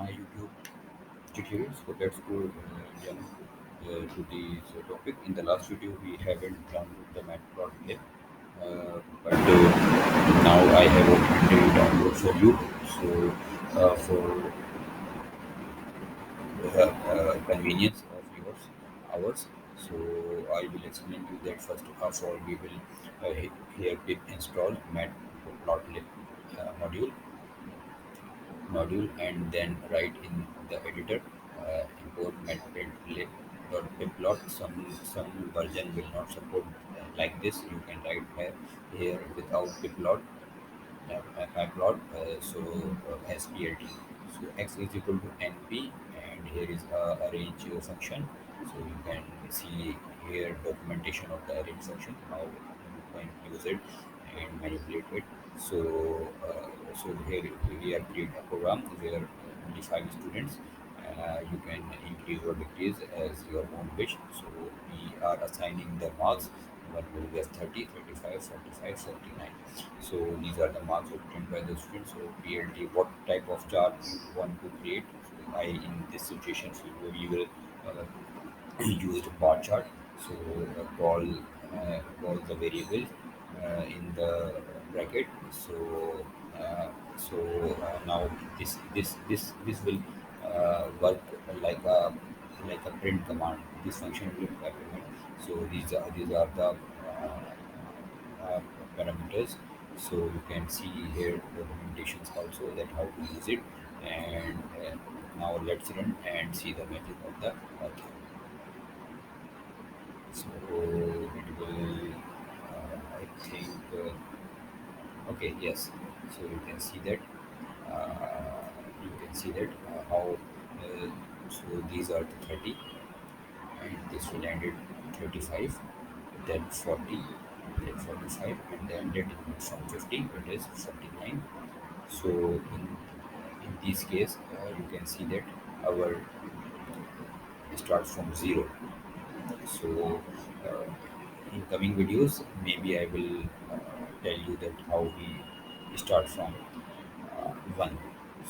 my YouTube tutorial. So let's go jump to this topic. In the last video, we haven't downloaded the Matplotlib, but now I have opened the download for you. So for convenience of yours, ours. So I will explain you that first of all we will here pip install Matplotlib module and then write in the editor import matplotlib.pyplot. Some version will not support like this. You can write here without pyplot pyplot splt. So x is equal to np, and here is a arrange function. So you can see here documentation of the arrange function, how you can use it and manipulate it. So here we are create a program where only 5 students. You can increase or decrease as your own wish. So we are assigning the marks. One will get 30, 35, 45, 49. So these are the marks obtained by the students. So PLT, what type of chart you want to create? So I in this situation, so we will use the bar chart. So call the variable in the bracket. Now this will work like a print command. This function will look like a print. So these are the uh, parameters. So you can see here documentations also that how to use it. And now let's run and see the magic of the author. So it will, I think, okay, yes. So you can see that, how. So these are the 30, and this will end at 35, then 40, then 45, and then ended from 50. It is 49. So in this case, you can see that our starts from zero. So, in coming videos, maybe I will tell you that how we start from one.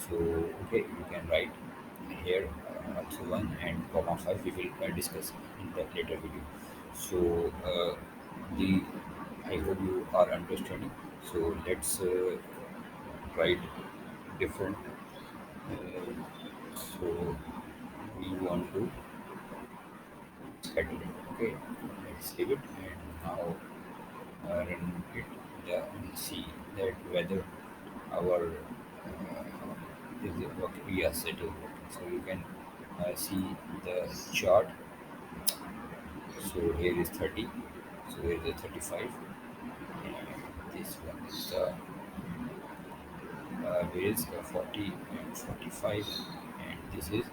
So, okay, you can write here also one and comma five. We will discuss in the later video. So, the I hope you are understanding. So let's write different. So we want to schedule it. Okay, let's leave it and now run it and see that whether our is it working. Yes, it is working. So you can see the chart. So here is 30. So here is the 35. And this one is the where is the 40 and 45, and this is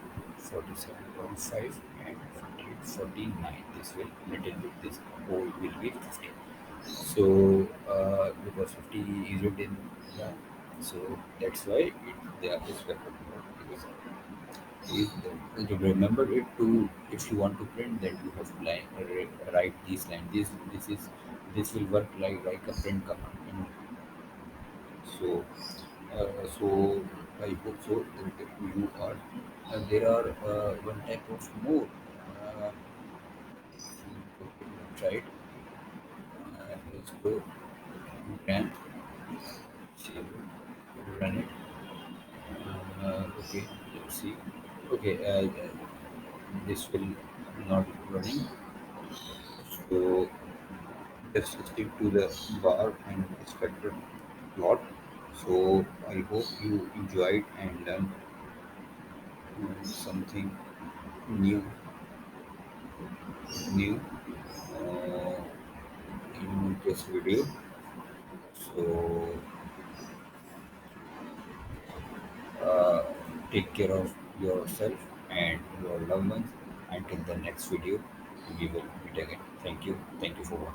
47.5 and 49. This will little bit, this whole will be 50. So because 50 isn't in the, so that's why there is better because you remember it to, if you want to print, then you have to write these lines. This will work like a print command. So, so I hope so that you are. And there are one type of more. Uh, okay, try it. Let's go. You can save it, run it. Okay, let's see. Okay, this will not running. So just stick to the bar and spectral plot. So I hope you enjoyed and learned something new uh, in this video. So uh, take care of yourself and your loved ones. Until the next video, we will meet again. Thank you. Thank you for watching.